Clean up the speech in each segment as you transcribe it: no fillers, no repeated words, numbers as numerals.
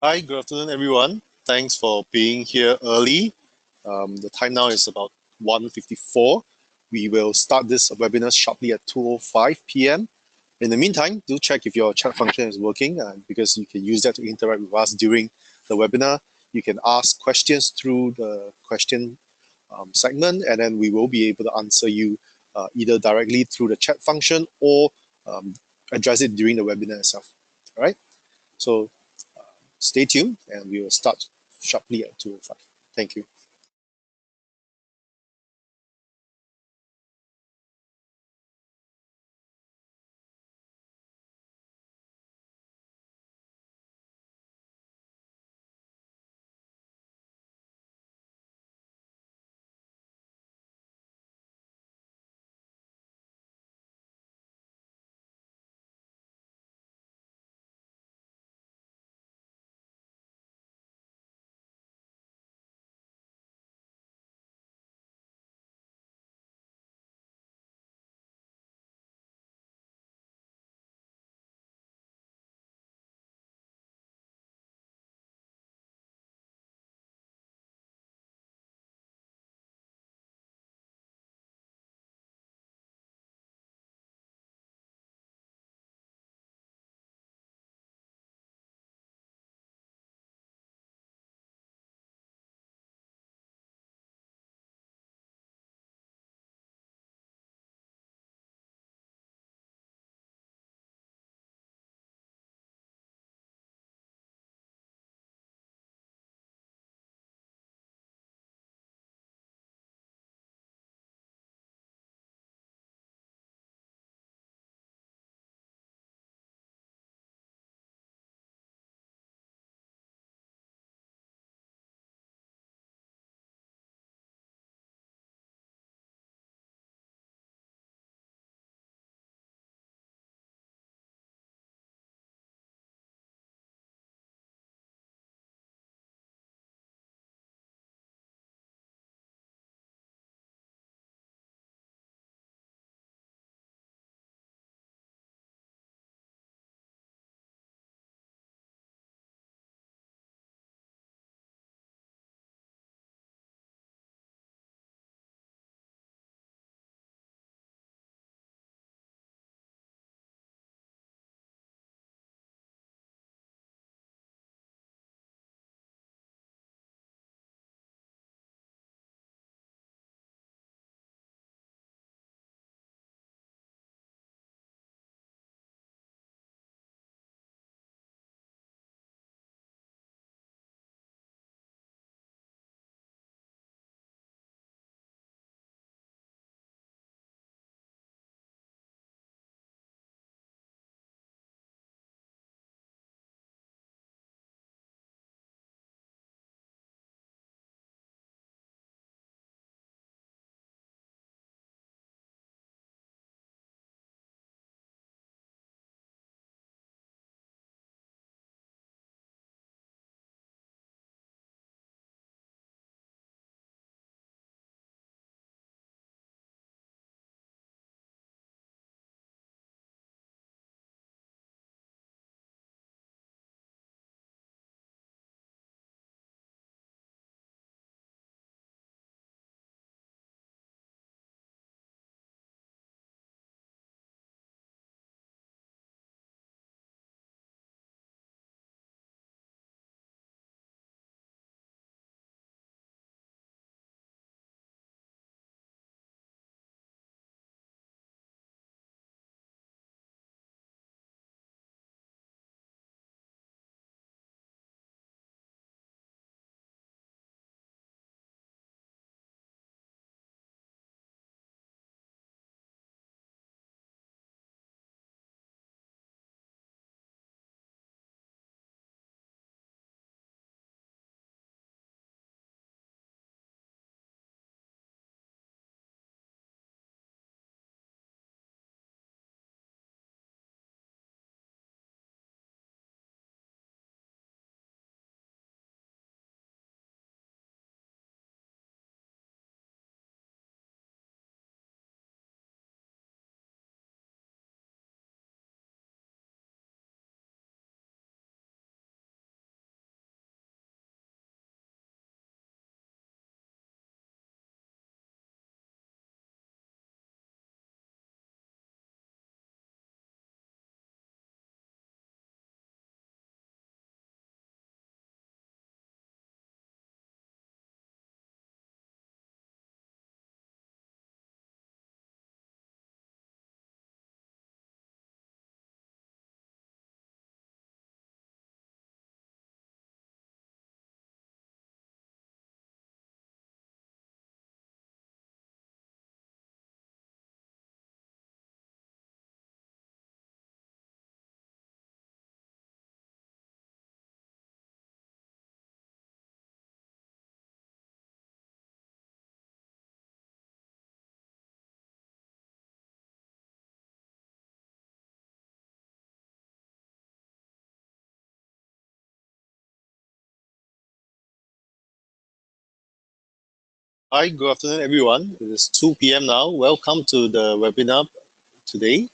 Hi, good afternoon, everyone. Thanks for being here early. The time now is about 1:54. We will start this webinar sharply at 2:05 p.m. In the meantime, do check if your chat function is working because you can use that to interact with us during the webinar. You can ask questions through the question segment, and then we will be able to answer you either directly through the chat function or um, address it during the webinar itself. All right. So stay tuned and we will start sharply at 2:05. Thank you. Hi, good afternoon, everyone. It is 2 p.m. now. Welcome to the webinar today.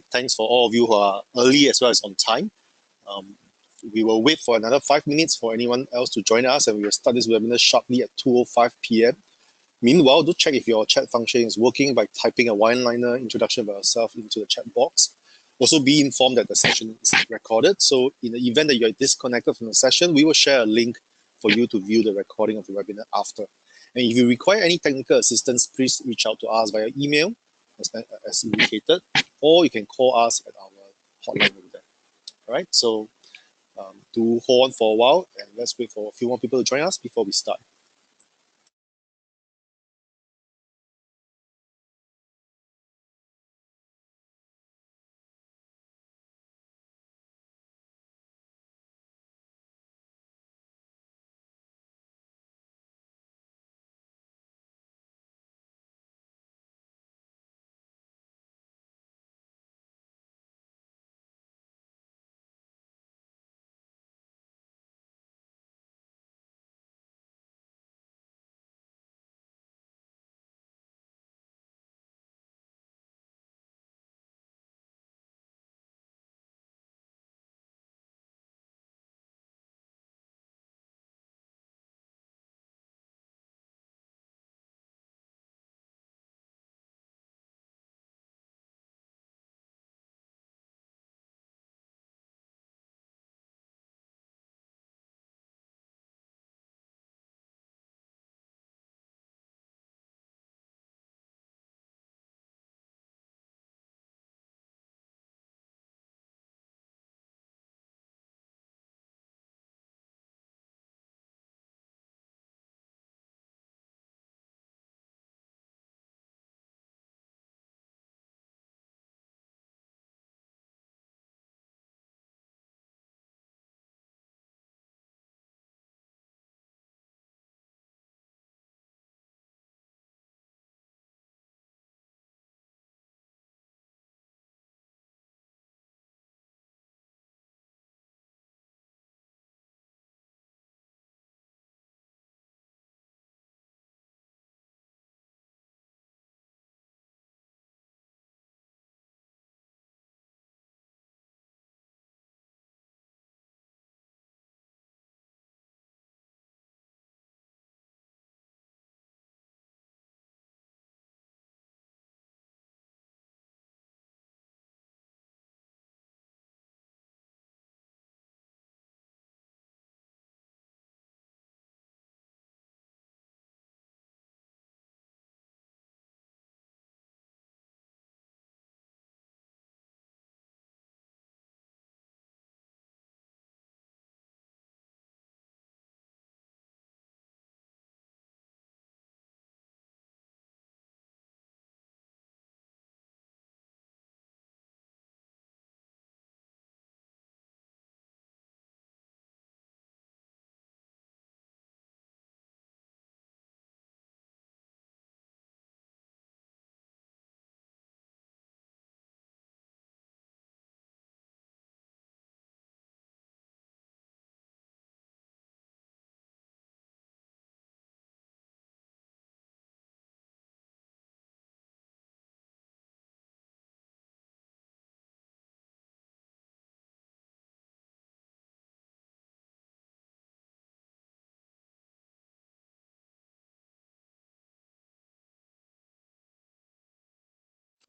Thanks for all of you who are early as well as on time. Um, we will wait for another 5 minutes for anyone else to join us, and we will start this webinar sharply at 2:05 p.m. Meanwhile, do check if your chat function is working by typing a one-liner introduction about yourself into the chat box. Also, be informed that the session is recorded. So, in the event that you are disconnected from the session, we will share a link for you to view the recording of the webinar after. And if you require any technical assistance, please reach out to us via email, as indicated, or you can call us at our hotline over there. All right. So, do hold on for a while, and let's wait for a few more people to join us before we start.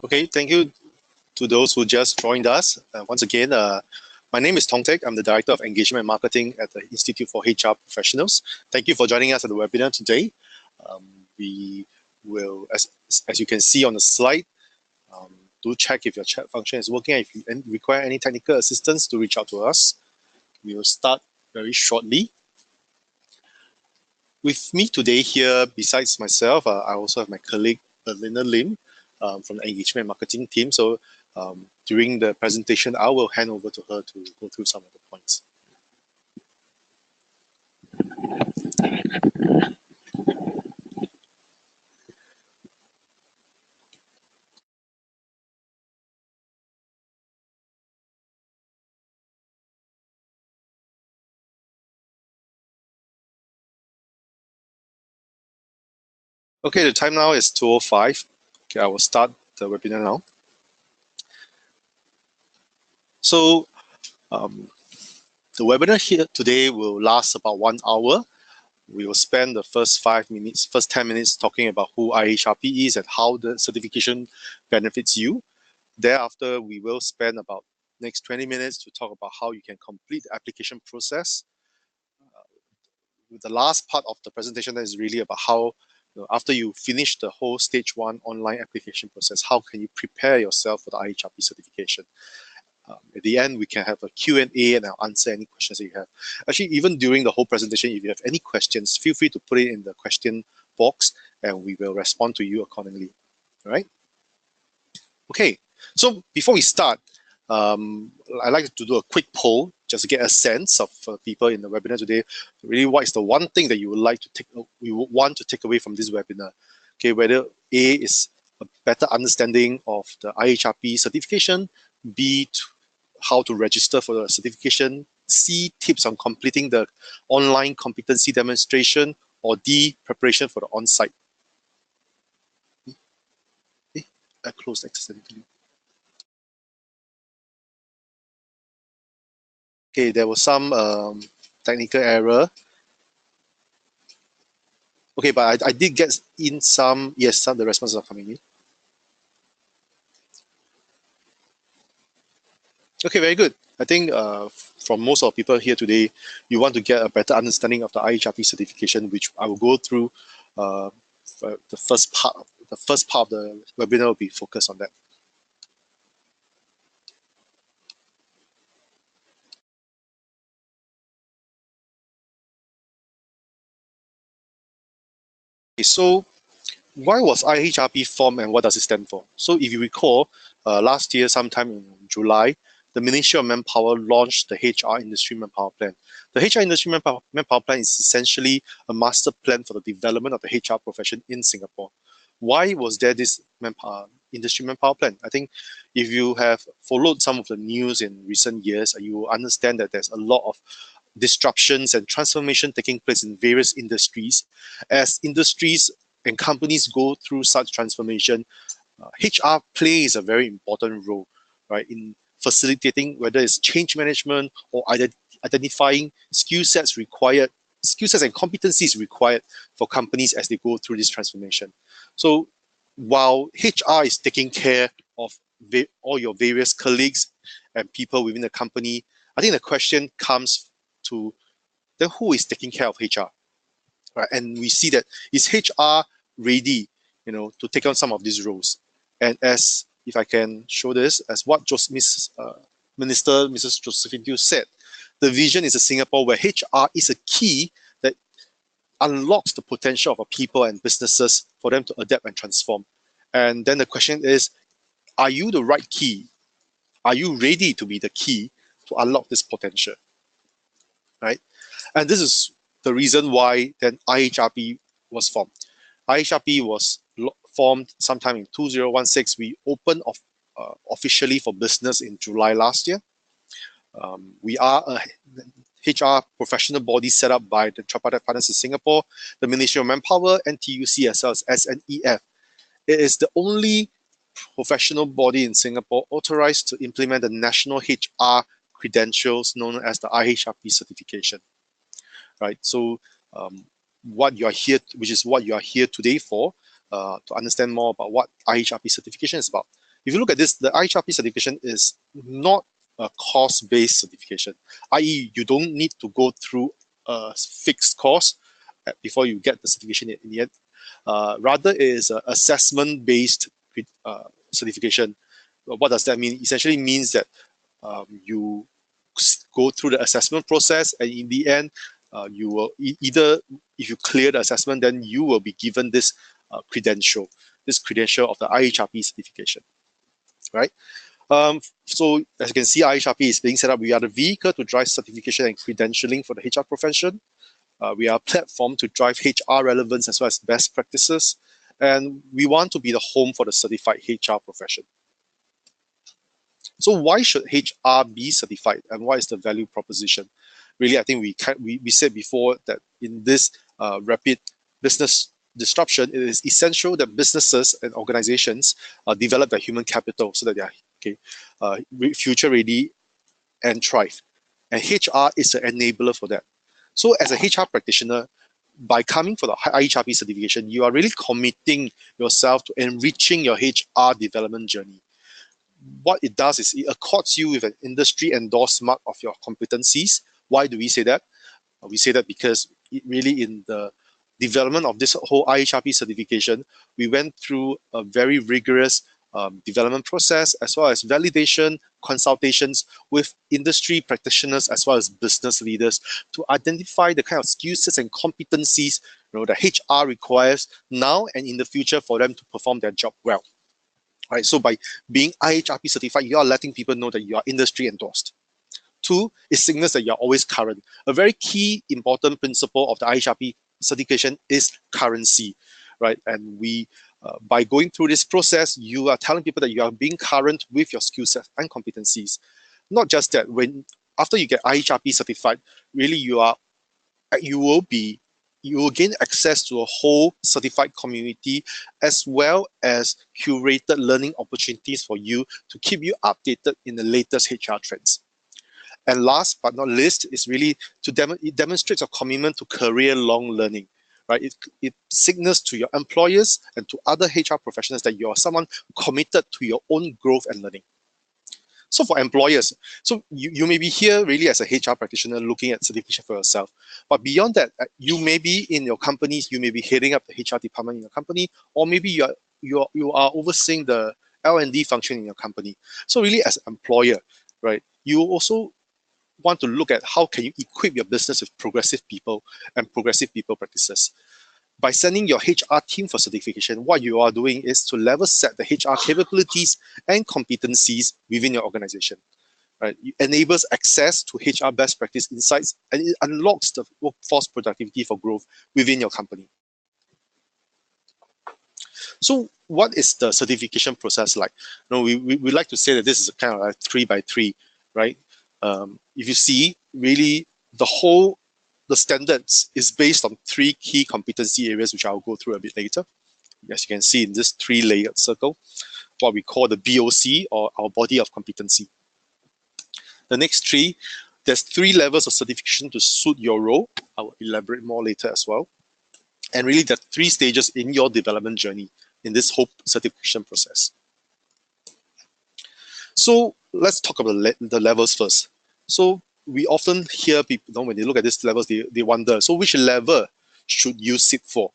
Okay, thank you to those who just joined us. Once again, my name is Tong Tek. I'm the Director of Engagement and Marketing at the Institute for HR Professionals. Thank you for joining us at the webinar today. Um, we will, as you can see on the slide, um, do check if your chat function is working. If you require any technical assistance, to reach out to us. We will start very shortly. With me today here, besides myself, I also have my colleague, Belinda Lim, from the Engagement and Marketing team. So during the presentation, I will hand over to her to go through some of the points. Okay, the time now is 2:05. Okay, I will start the webinar now. So the webinar here today will last about 1 hour. We will spend the first 10 minutes talking about who IHRP is and how the certification benefits you. Thereafter, we will spend about next 20 minutes to talk about how you can complete the application process. The last part of the presentation is really about how, after you finish the whole stage 1 online application process, how can you prepare yourself for the IHRP certification. At the end, we can have a Q&A and I'll answer any questions that you have. Actually, even during the whole presentation, if you have any questions, feel free to put it in the question box and we will respond to you accordingly. All right? Okay, so before we start, I'd like to do a quick poll just to get a sense of people in the webinar today. Really, what is the one thing that you would like to want to take away from this webinar? Okay, whether A is a better understanding of the IHRP certification, B, how to register for the certification, C, tips on completing the online competency demonstration, or D, preparation for the on-site. I closed accidentally. Okay, there was some technical error. Okay, but I did get in some, yes, some of the responses are coming in. Okay, very good. I think from most of the people here today, you want to get a better understanding of the IHRP certification, which I will go through the first part. The first part of the webinar will be focused on that. Okay, so why was IHRP formed and what does it stand for? So if you recall, last year, sometime in July, the Ministry of Manpower launched the HR Industry Manpower Plan. The HR Industry Manpower Plan is essentially a master plan for the development of the HR profession in Singapore. Why was there this industry manpower plan? I think if you have followed some of the news in recent years, you will understand that there's a lot of disruptions and transformation taking place in various industries. As industries and companies go through such transformation, HR plays a very important role, right, in facilitating whether it's change management or identifying skill sets and competencies required for companies as they go through this transformation. So while HR is taking care of all your various colleagues and people within the company, I think the question comes to then who is taking care of HR? Right? And we see that is HR ready, to take on some of these roles? And as if I can show this, as what Minister Mrs. Josephine Teo said, the vision is a Singapore where HR is a key that unlocks the potential of our people and businesses for them to adapt and transform. And then the question is, are you the right key? Are you ready to be the key to unlock this potential? Right? And this is the reason why then IHRP was formed. IHRP was formed sometime in 2016. We opened officially for business in July last year. We are a HR professional body set up by the Tripartite Partners in Singapore, the Ministry of Manpower, NTUC, as well as SNEF. It is the only professional body in Singapore authorized to implement the national HR credentials known as the IHRP certification. Right. So what you are here, which is what you are here today for, to understand more about what IHRP certification is about. If you look at this, the IHRP certification is not a course-based certification, i.e. you don't need to go through a fixed course before you get the certification in the end. Rather, it is an assessment-based certification. What does that mean? Essentially means that you go through the assessment process, and in the end, you will either, if you clear the assessment, then you will be given this credential of the IHRP certification, right? So as you can see, IHRP is being set up. We are the vehicle to drive certification and credentialing for the HR profession. We are a platform to drive HR relevance as well as best practices. And we want to be the home for the certified HR profession. So why should HR be certified, and what is the value proposition? Really, I think we said before that in this rapid business disruption, it is essential that businesses and organizations develop their human capital so that they are future ready and thrive. And HR is an enabler for that. So as a HR practitioner, by coming for the IHRP certification, you are really committing yourself to enriching your HR development journey. What it does is it accords you with an industry endorsed mark of your competencies. Why do we say that? We say that because it really, in the development of this whole IHRP certification, we went through a very rigorous development process, as well as validation, consultations with industry practitioners, as well as business leaders, to identify the kind of skill sets and competencies that HR requires now and in the future for them to perform their job well. Right, so by being IHRP certified, you are letting people know that you are industry endorsed. Two, it signals that you're always current. A very key important principle of the IHRP certification is currency, right? And we, by going through this process, you are telling people that you are being current with your skill set and competencies. Not just that, after you get IHRP certified, really you will gain access to a whole certified community, as well as curated learning opportunities for you to keep you updated in the latest HR trends. And last but not least, is really it demonstrates a commitment to career-long learning, right? It signals to your employers and to other HR professionals that you are someone committed to your own growth and learning. So for employers, so you may be here really as a HR practitioner looking at certification for yourself. But beyond that, you may be in your companies, you may be heading up the HR department in your company, or maybe you are overseeing the L&D function in your company. So really as an employer, right, you also want to look at how can you equip your business with progressive people and progressive people practices. By sending your HR team for certification, what you are doing is to level set the HR capabilities and competencies within your organization. Right? It enables access to HR best practice insights, and it unlocks the workforce productivity for growth within your company. So what is the certification process like? We like to say that this is a kind of like 3x3, right? If you see, really the standards is based on 3 key competency areas, which I'll go through a bit later. As you can see in this 3-layered circle, what we call the BOC, or our body of competency. The next 3, there's 3 levels of certification to suit your role. I will elaborate more later as well. And really, there are 3 stages in your development journey in this whole certification process. So let's talk about the levels first. So we often hear people, when they look at these levels, they wonder, so which level should you sit for?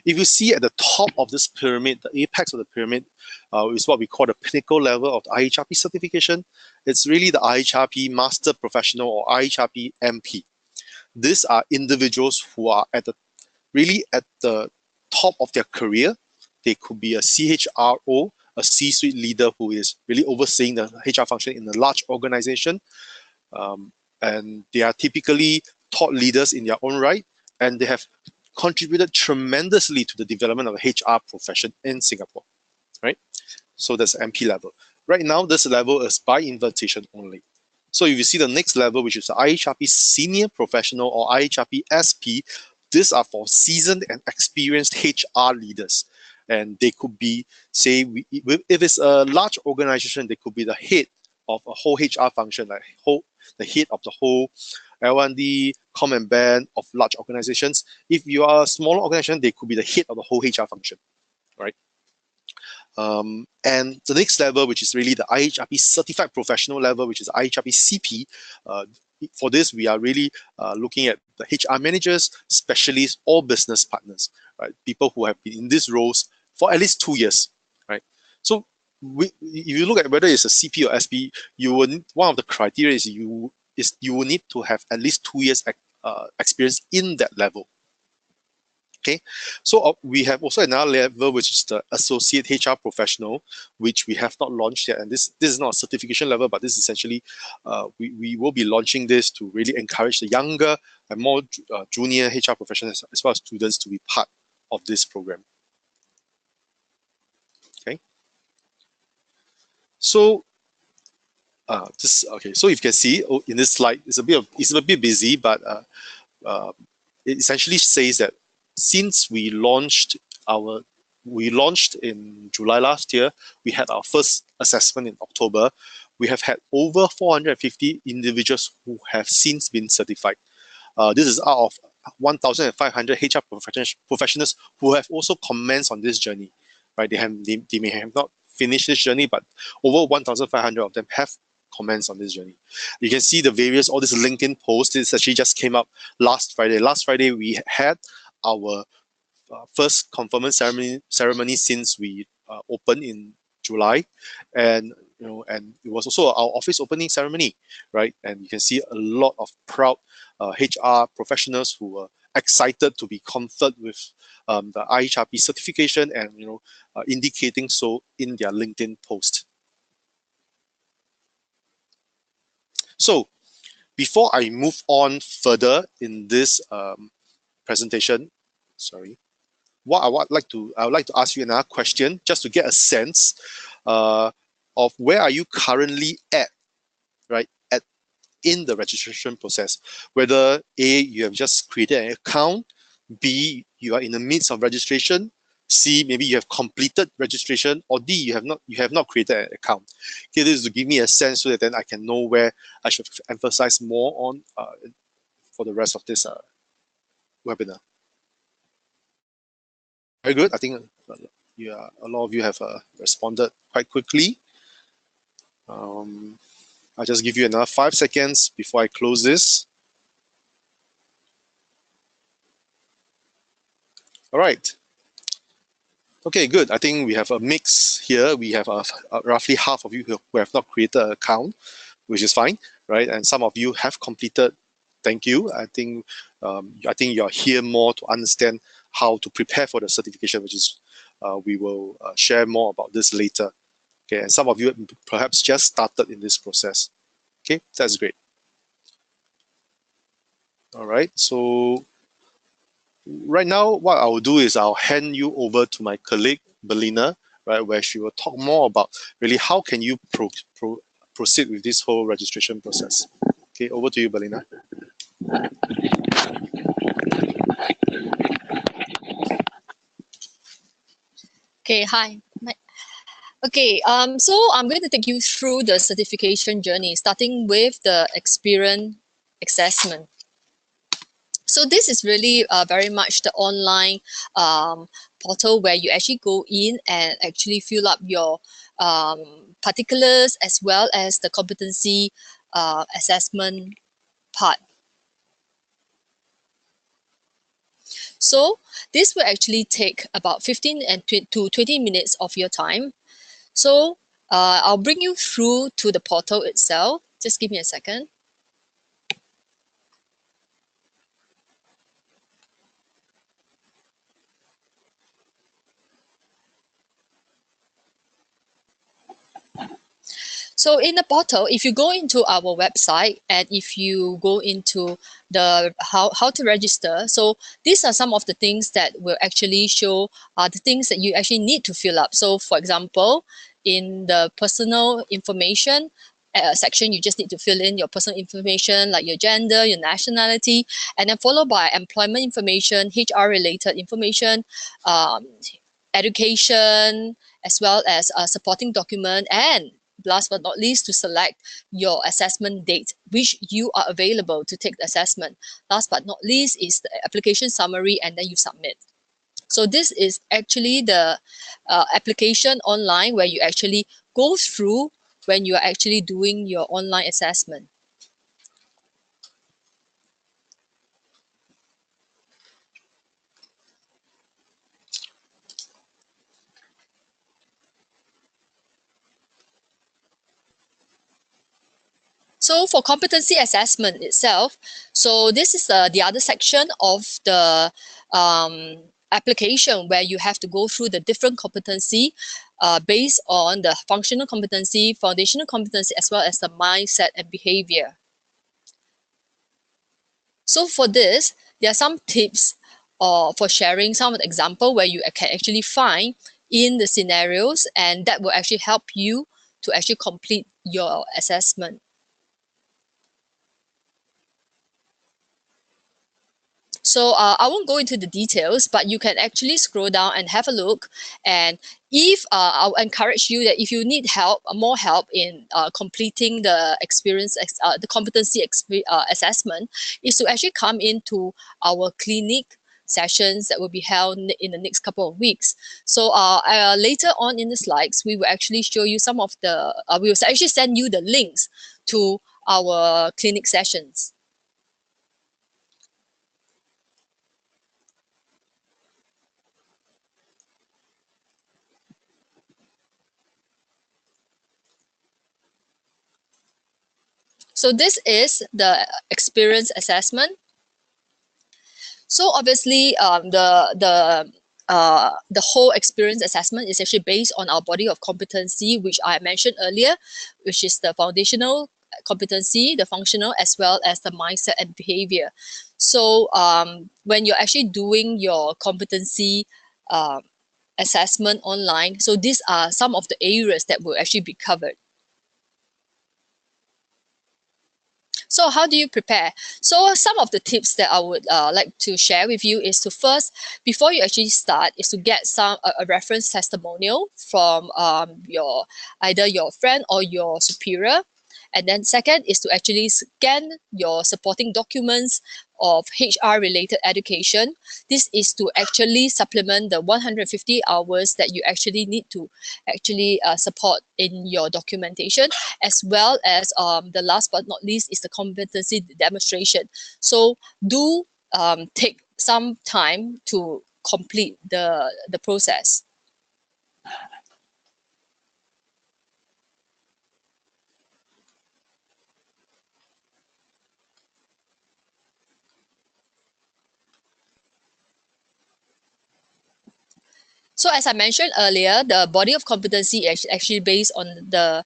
If you see at the top of this pyramid, the apex of the pyramid is what we call the pinnacle level of the IHRP certification. It's really the IHRP Master Professional, or IHRP MP. These are individuals who are really at the top of their career. They could be a CHRO, a C-suite leader who is really overseeing the HR function in a large organization. And they are typically thought leaders in their own right, and they have contributed tremendously to the development of the HR profession in Singapore, right? So that's MP level. Right now, this level is by invitation only. So if you see the next level, which is the IHRP Senior Professional, or IHRP SP, these are for seasoned and experienced HR leaders. And they could be, say, if it's a large organization, they could be the head of a whole HR function, like the head of the whole L&D, com and ban of large organizations. If you are a smaller organization, they could be the head of the whole HR function, right? And the next level, which is really the IHRP Certified Professional level, which is IHRP CP. For this, we are really looking at the HR managers, specialists, or business partners, right? People who have been in these roles for at least 2 years, right? So if you look at whether it's a CP or SP, one of the criteria is you will need to have at least 2 years experience in that level. Okay, so we have also another level, which is the Associate HR Professional, which we have not launched yet. And this is not a certification level, but this is essentially, we will be launching this to really encourage the younger and more junior HR professionals, as well as students, to be part of this program. Okay. So so if you can see in this slide, it's a bit busy, but it essentially says that since we launched in July last year, we had our first assessment in October. We have had over 450 individuals who have since been certified. This is out of 1,500 HR professionals who have also commenced on this journey, right? They may have not finished this journey, but over 1,500 of them have commenced on this journey. You can see all this LinkedIn posts. This actually just came up last Friday. Last Friday, we had our first conferment ceremony since we opened in July, and and it was also our office opening ceremony, right? And you can see a lot of proud HR professionals who were excited to be conferred with the IHRP certification, and indicating so in their LinkedIn post. So before I move on further in this presentation, I would like to ask you another question just to get a sense of where are you currently at, right? In the registration process, whether A, you have just created an account, B, you are in the midst of registration, C, maybe you have completed registration, or D, you have not created an account. Okay, this is to give me a sense so that then I can know where I should emphasize more on for the rest of this webinar. Very good. I think a lot of you have responded quite quickly. I'll just give you another 5 seconds before I close this. All right. Okay, good. I think we have a mix here. We have roughly half of you who have not created an account, which is fine, right? And some of you have completed. Thank you. I think you're here more to understand how to prepare for the certification, which is we will share more about this later. Okay, and some of you perhaps just started in this process. Okay, that's great. All right, so right now what I will do is I'll hand you over to my colleague, Belina, right, where she will talk more about really how can you proceed with this whole registration process. Okay, over to you, Belina. Okay, hi. Okay, so I'm going to take you through the certification journey, starting with the experience assessment. So this is really very much the online portal where you actually go in and actually fill up your particulars as well as the competency assessment part. So this will actually take about 15 to 20 minutes of your time. So I'll bring you through to the portal itself. Just give me a second. So in the portal, if you go into our website and if you go into the how to register, so these are some of the things that will actually show the things that you actually need to fill up. So for example, in the personal information section, you just need to fill in your personal information like your gender, your nationality, and then followed by employment information, HR related information, education, as well as a supporting document, and last but not least, to select your assessment date, which you are available to take the assessment. Last but not least is the application summary, and then you submit. So this is actually the application online where you actually go through when you are actually doing your online assessment. So for competency assessment itself, so this is the other section of the application where you have to go through the different competency based on the functional competency, foundational competency, as well as the mindset and behavior. So for this, there are some tips for sharing some of the example where you can actually find in the scenarios, and that will actually help you to actually complete your assessment. So I won't go into the details, but you can actually scroll down and have a look. And if I'll encourage you that if you need help, more help in completing the the competency assessment, is to actually come into our clinic sessions that will be held in the next couple of weeks. So later on in the slides, we will actually show you some of the, we will actually send you the links to our clinic sessions. So this is the experience assessment. So obviously, the whole experience assessment is actually based on our body of competency, which I mentioned earlier, which is the foundational competency, the functional, as well as the mindset and behavior. So when you're actually doing your competency assessment online, so these are some of the areas that will actually be covered. So how do you prepare? So some of the tips that I would like to share with you is to first, before you actually start, is to get a reference testimonial from your either your friend or your superior. And then second is to actually scan your supporting documents of HR related education. This is to actually supplement the 150 hours that you actually need to actually support in your documentation, as well as the last but not least is the competency demonstration. So do take some time to complete the process. So as I mentioned earlier, the body of competency is actually based on the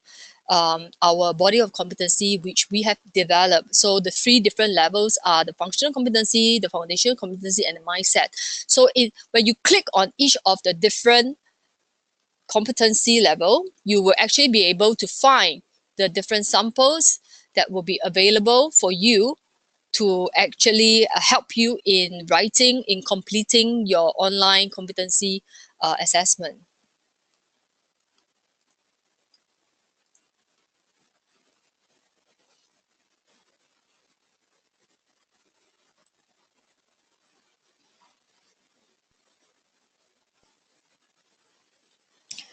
our body of competency which we have developed. So the three different levels are the functional competency, the foundational competency, and the mindset. So when you click on each of the different competency level, you will actually be able to find the different samples that will be available for you to actually help you in writing, in completing your online competency assessment.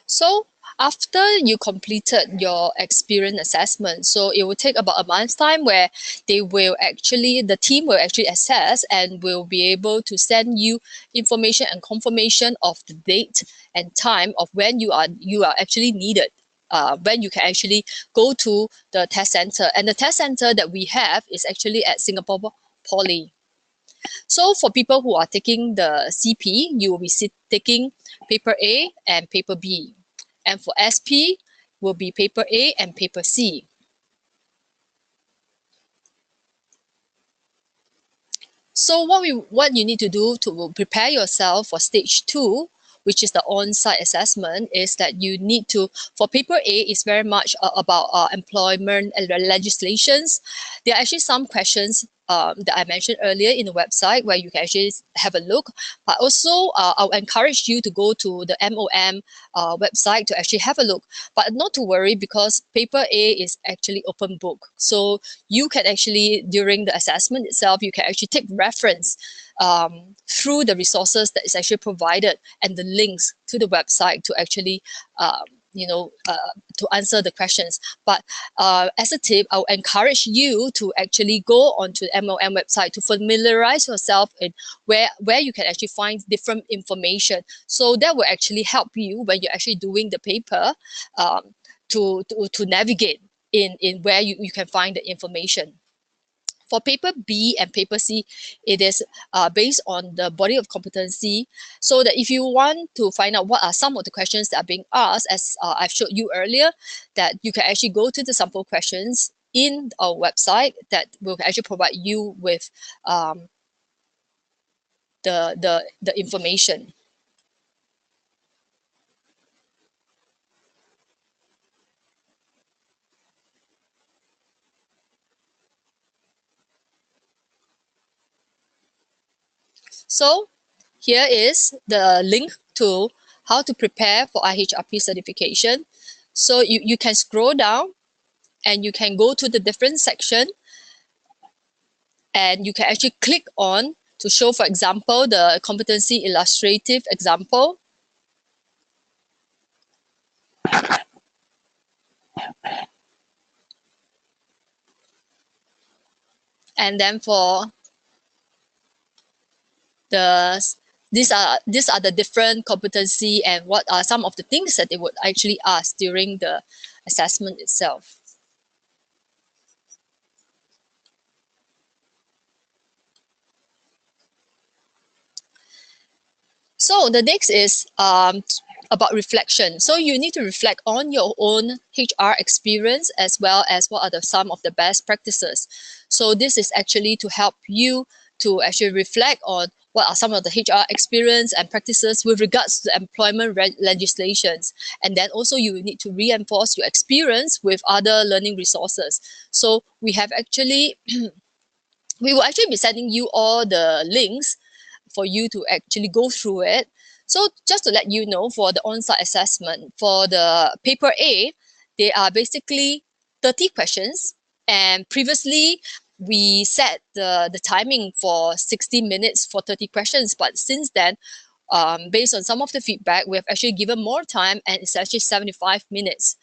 So after you completed your experience assessment, so it will take about a month's time where the team will actually assess and will be able to send you information and confirmation of the date and time of when you are actually needed. When you can actually go to the test center. And the test center that we have is actually at Singapore Poly. So for people who are taking the CP, you will be taking paper A and paper B. And for SP, will be paper A and paper C. So what you need to do to prepare yourself for stage 2, which is the on-site assessment, is that you need to, for paper A, is very much about employment and legislations. There are actually some questions that I mentioned earlier in the website where you can actually have a look. But also, I'll encourage you to go to the MOM website to actually have a look. But not to worry, because paper A is actually open book. So you can actually, during the assessment itself, you can actually take reference through the resources that is actually provided and the links to the website to actually to answer the questions. But as a tip, I would encourage you to actually go onto the MOM website to familiarize yourself in where you can actually find different information. So that will actually help you when you're actually doing the paper to navigate in where you can find the information. For paper B and paper C, it is based on the body of competency, so that if you want to find out what are some of the questions that are being asked, as I've showed you earlier, that you can actually go to the sample questions in our website that will actually provide you with the information. So here is the link to how to prepare for IHRP certification. So you can scroll down and you can go to the different section and you can actually click on to show, for example, the competency illustrative example. And then for the these are the different competency and what are some of the things that they would actually ask during the assessment itself. So the next is about reflection. So you need to reflect on your own HR experience as well as what are some of the best practices. So this is actually to help you to actually reflect on what are some of the HR experience and practices with regards to employment legislations. And then also you need to reinforce your experience with other learning resources. So we have actually, we will actually be sending you all the links for you to actually go through it. So just to let you know, for the on-site assessment, for the paper A, they are basically 30 questions. And previously, we set the timing for 60 minutes for 30 questions. But since then, based on some of the feedback, we have actually given more time, and it's actually 75 minutes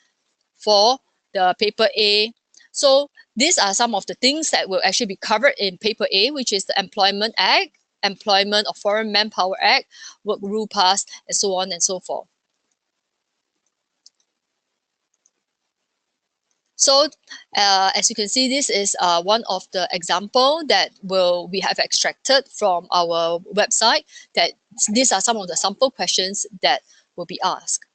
for the paper A. So these are some of the things that will actually be covered in paper A, which is the Employment Act, Employment of Foreign Manpower Act, Work Rule Pass, and so on and so forth. So as you can see, this is one of the example that we have extracted from our website, that these are some of the sample questions that will be asked.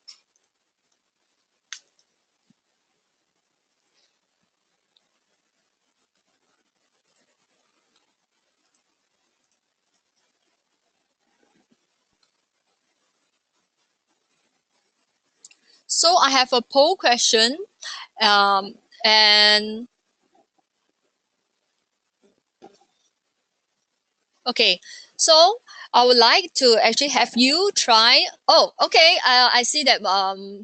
So I have a poll question, and okay, so I would like to actually have you try. Oh, okay. I see that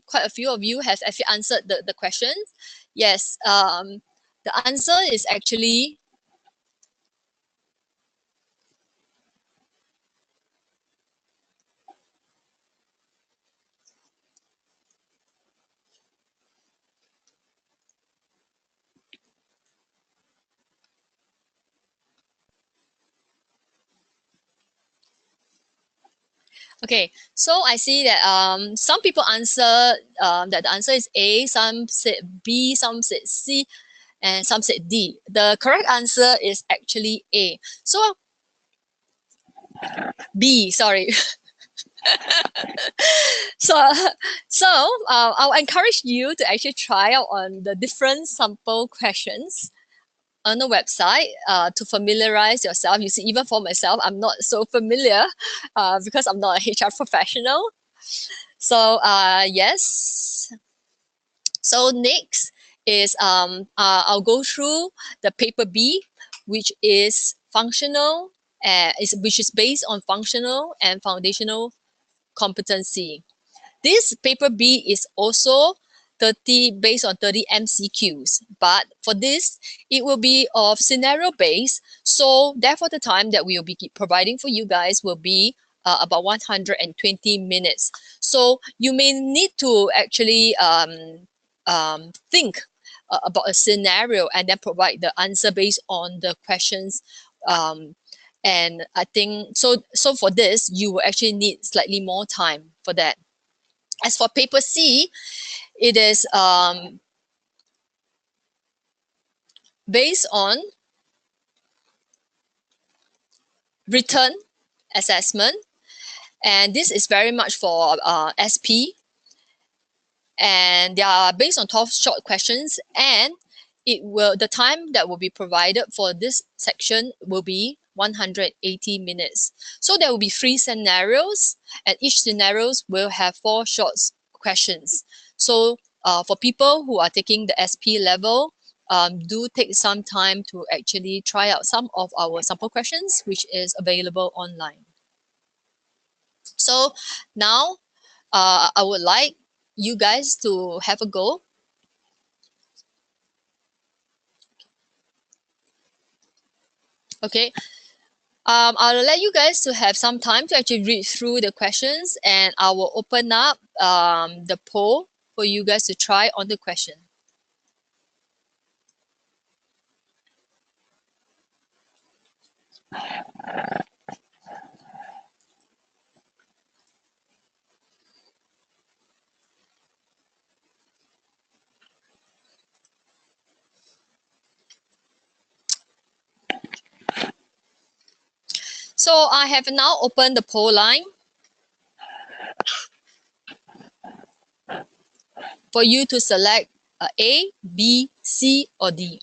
quite a few of you have actually answered the questions. Yes, the answer is actually okay. So I see that some people answer that the answer is A, some said B, some said C, and some said D. The correct answer is actually A. So B, sorry. So, I'll encourage you to actually try out on the different sample questions on the website to familiarize yourself. You see, even for myself, I'm not so familiar because I'm not a HR professional. So yes. So next is I'll go through the paper B, which is functional, which is based on functional and foundational competency. This paper B is also 30 based on 30 MCQs, but for this, it will be of scenario based. So therefore, the time that we will be providing for you guys will be about 120 minutes. So you may need to actually think about a scenario and then provide the answer based on the questions. And I think so for this, you will actually need slightly more time for that. As for paper C, it is based on written assessment, and this is very much for SP, and they are based on 12 short questions, and the time that will be provided for this section will be 180 minutes. So there will be 3 scenarios, and each scenarios will have 4 short questions. So for people who are taking the SP level, do take some time to actually try out some of our sample questions, which is available online. So now I would like you guys to have a go. Okay, I'll let you guys to have some time to actually read through the questions, and I will open up the poll for you guys to try on the question. So I have now opened the poll line for you to select A, B, C, or D.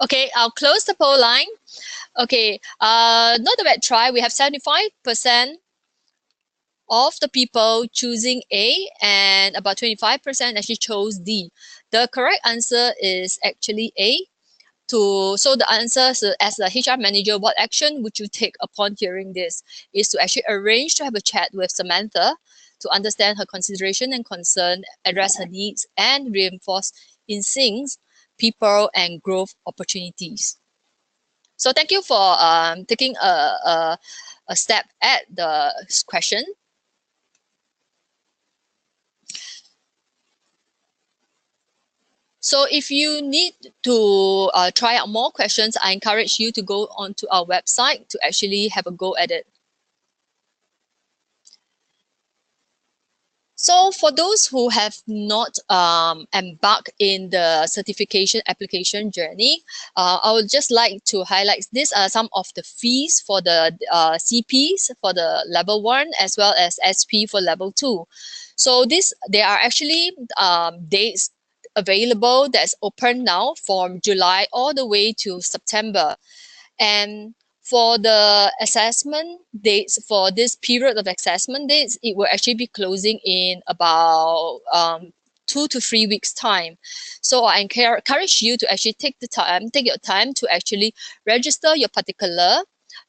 Okay, I'll close the poll line. Okay, not a bad try. We have 75% of the people choosing A, and about 25% actually chose D. The correct answer is actually A. So the answer is, as the HR manager, what action would you take upon hearing this? Is to actually arrange to have a chat with Samantha to understand her consideration and concern, address her needs, and reinforce in syncs people and growth opportunities. So thank you for taking a step at the question. So if you need to try out more questions, I encourage you to go onto our website to actually have a go at it. So for those who have not embarked in the certification application journey, I would just like to highlight these are some of the fees for the CPs for the level 1 as well as SP for level 2. So there are actually dates available that's open now from July all the way to September. And for the assessment dates, for this period of assessment dates, it will actually be closing in about 2 to 3 weeks time. So I encourage you to actually take your time to actually register your particular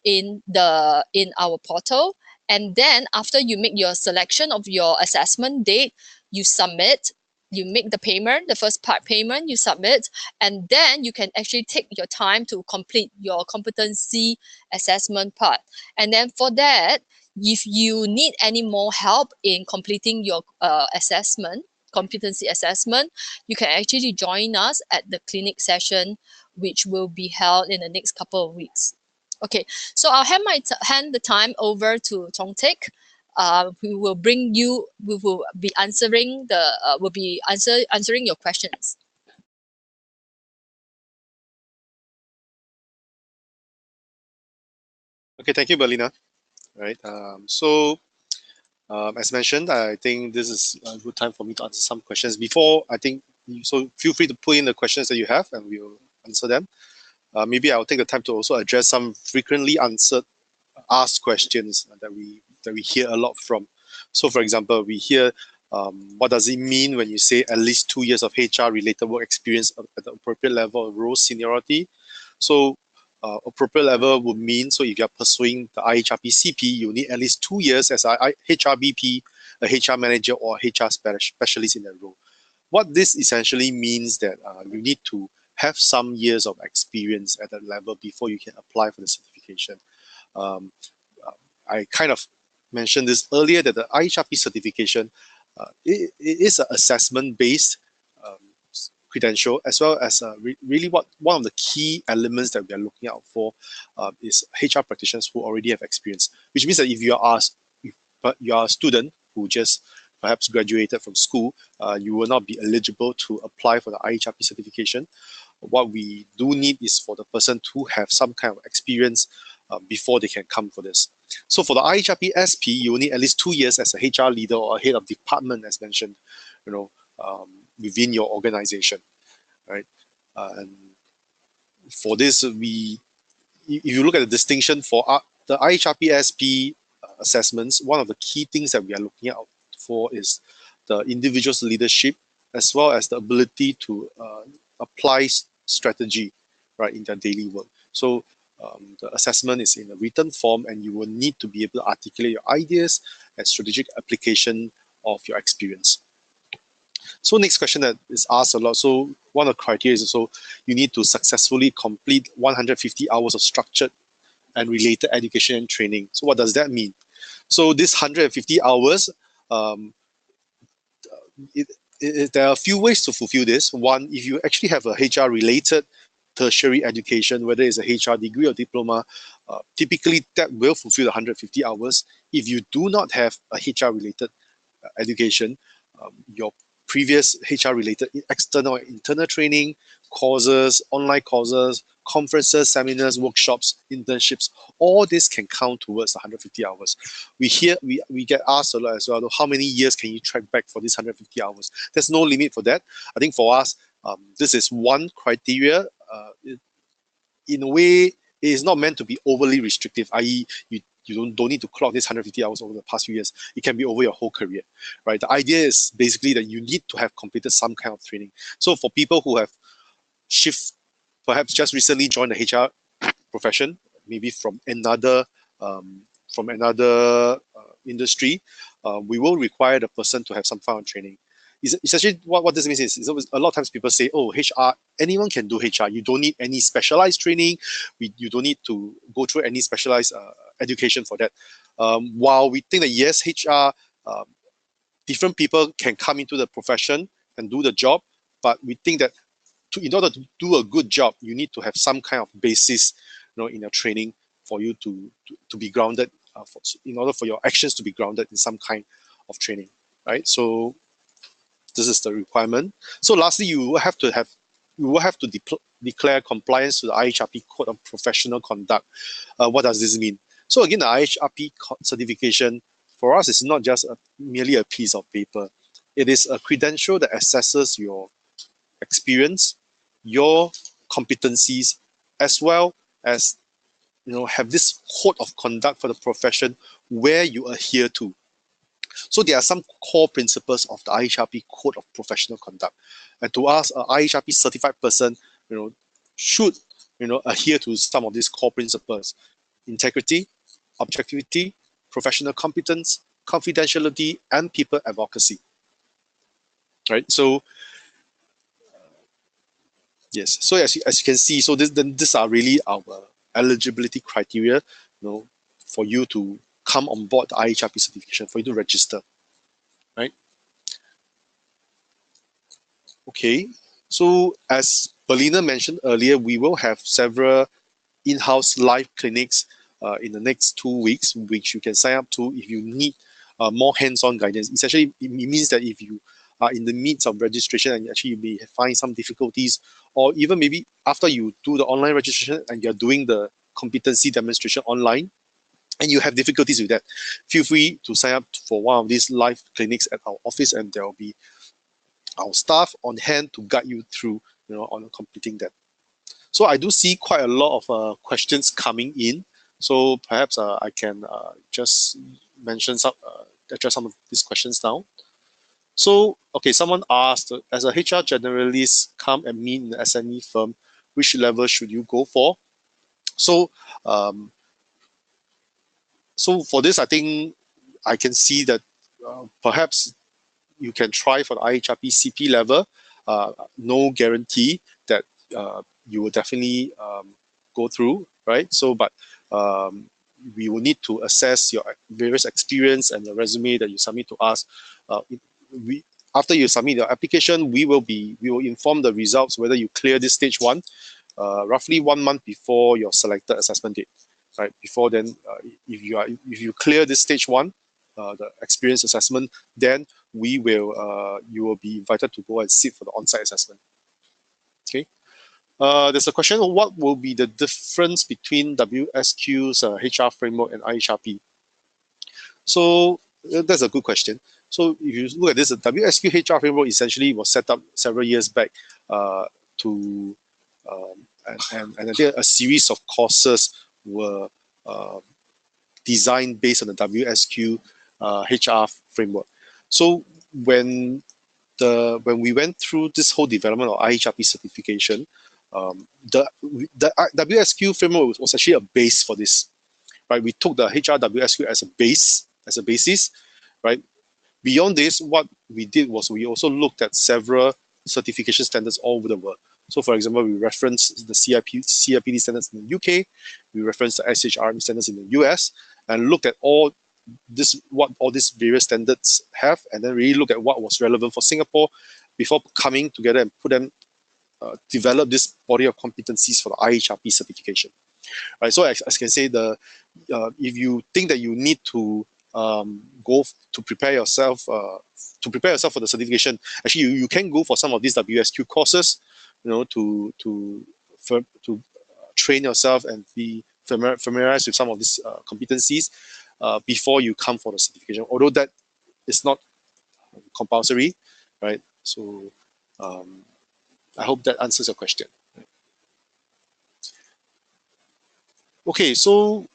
in our portal. And then after you make your selection of your assessment date, you submit, you make the payment, the first part payment, you submit, and then you can actually take your time to complete your competency assessment part. And then for that, if you need any more help in completing your competency assessment, you can actually join us at the clinic session, which will be held in the next couple of weeks. Okay, so I'll hand the time over to Chong Tek. We will be answering answering your questions. Okay, thank you, Berlina. Right. As mentioned, I think this is a good time for me to answer some questions. Before, I think, so feel free to put in the questions that you have and we'll answer them. Maybe I'll take the time to also address some frequently asked questions that we hear a lot from. So for example, we hear, what does it mean when you say at least 2 years of HR related work experience at the appropriate level of role seniority? So appropriate level would mean, so if you're pursuing the IHRP CP, you need at least 2 years as a HRBP, a HR manager, or HR specialist in that role. What this essentially means that you need to have some years of experience at that level before you can apply for the certification. I kind of mentioned this earlier that the IHRP certification it is an assessment-based credential, as well as really one of the key elements that we are looking out for is HR practitioners who already have experience, which means that if you are a student who just perhaps graduated from school, you will not be eligible to apply for the IHRP certification. What we do need is for the person to have some kind of experience before they can come for this. So for the IHRP SP, you will need at least 2 years as a HR leader or a head of department, as mentioned, within your organization, right? And for this, if you look at the distinction for the IHRP SP assessments, one of the key things that we are looking out for is the individual's leadership, as well as the ability to apply strategy, right, in their daily work. So the assessment is in a written form, and you will need to be able to articulate your ideas and strategic application of your experience. So next question that is asked a lot. So one of the criteria is also you need to successfully complete 150 hours of structured and related education and training. So what does that mean? So this 150 hours, there are a few ways to fulfill this. One, if you actually have a HR related tertiary education, whether it's a HR degree or diploma, typically that will fulfill the 150 hours. If you do not have a HR related education, your previous HR related external and internal training, courses, online courses, conferences, seminars, workshops, internships, all this can count towards the 150 hours. We get asked a lot as well, how many years can you track back for these 150 hours? There's no limit for that. I think for us, this is one criteria. In a way, it is not meant to be overly restrictive, i.e. you don't need to clock this 150 hours over the past few years. It can be over your whole career, right? The idea is basically that you need to have completed some kind of training. So for people who have perhaps just recently joined the HR profession, maybe from another industry, we will require the person to have some kind of training. Essentially, what this means is a lot of times people say, oh, HR, anyone can do HR. You don't need any specialized training. You don't need to go through any specialized education for that. While we think that yes, HR, different people can come into the profession and do the job, but we think that in order to do a good job, you need to have some kind of basis, in your training for you to be grounded, in order for your actions to be grounded in some kind of training, right? So this is the requirement. So lastly, you will have to declare compliance to the IHRP Code of Professional Conduct. What does this mean? So again, the IHRP certification for us is not just merely a piece of paper. It is a credential that assesses your experience, your competencies, as well as have this code of conduct for the profession where you adhere to. So there are some core principles of the IHRP Code of Professional Conduct, and to us, an IHRP certified person, should adhere to some of these core principles: integrity, objectivity, professional competence, confidentiality, and people advocacy. Right. So yes. So as you can see, so these are really our eligibility criteria, for you to come on board the IHRP certification, for you to register. Right. Okay. So as Belina mentioned earlier, we will have several in-house live clinics in the next 2 weeks, which you can sign up to if you need more hands-on guidance. Essentially, it means that if you are in the midst of registration and actually you may find some difficulties, or even maybe after you do the online registration and you're doing the competency demonstration online, and you have difficulties with that, feel free to sign up for one of these live clinics at our office, and there will be our staff on hand to guide you through, on completing that. So I do see quite a lot of questions coming in. So perhaps I can just address some of these questions now. So, okay, someone asked, as a HR generalist, come and meet in the SME firm, which level should you go for? So, so for this, I think I can see that perhaps you can try for the IHRP CP level. No guarantee that you will definitely go through, right? So, but we will need to assess your various experience and the resume that you submit to us. After you submit your application, we will inform the results whether you clear this stage 1, roughly 1 month before your selected assessment date. Right before then, if you clear this stage 1, the experience assessment, then you will be invited to go and sit for the on-site assessment. Okay. There's a question of what will be the difference between WSQ's HR framework and IHRP. So that's a good question. So if you look at this, the WSQ HR framework essentially was set up several years back and I think a series of courses were designed based on the WSQ HR framework. So when we went through this whole development of IHRP certification, the WSQ framework was actually a base for this, right? We took the HR WSQ as a basis, right? Beyond this, what we did was we also looked at several certification standards all over the world. So, for example, we referenced the CIPD standards in the UK, we referenced the IHRP standards in the US, and looked at what all these various standards have, and then really look at what was relevant for Singapore before coming together and develop this body of competencies for the IHRP certification. Right. So, as I can say, if you think that you need to go to prepare yourself for the certification, actually you can go for some of these WSQ courses, to train yourself and be familiarized with some of these competencies before you come for the certification, although that is not compulsory, right? So I hope that answers your question. Okay, so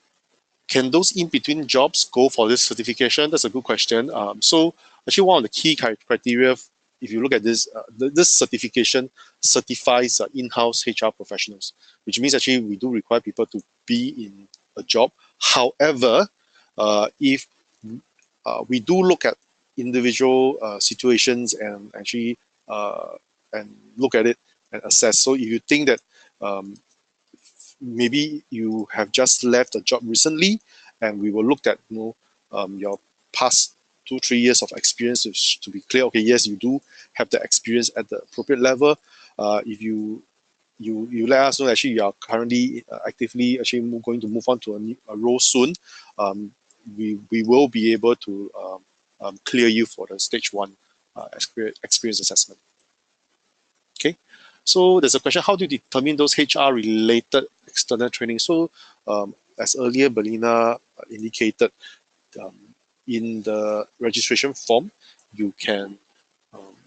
can those in between jobs go for this certification? That's a good question. So actually, one of the key criteria, if you look at this, this certification certifies in-house HR professionals, which means actually we do require people to be in a job. However, if we do look at individual situations and actually and look at it and assess. So if you think that maybe you have just left a job recently, and we will look at your past 2-3 years of experience to be clear. Okay, yes, you do have the experience at the appropriate level. If you let us know actually you are currently actively actually going to move on to a role soon, we will be able to clear you for the stage 1 experience assessment. Okay. So there's a question, how do you determine those HR related external training? So as earlier Belina indicated, in the registration form, you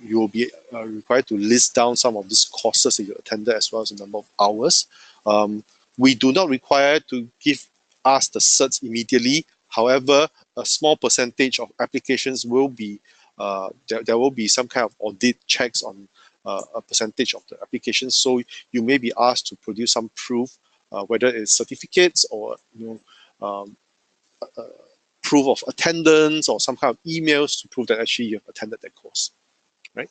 will be required to list down some of these courses that you attended as well as the number of hours. We do not require to give us the certs immediately. However, a small percentage of applications will be, there will be some kind of audit checks on a percentage of the applications. So you may be asked to produce some proof, whether it's certificates or proof of attendance or some kind of emails to prove that actually you've attended that course, right?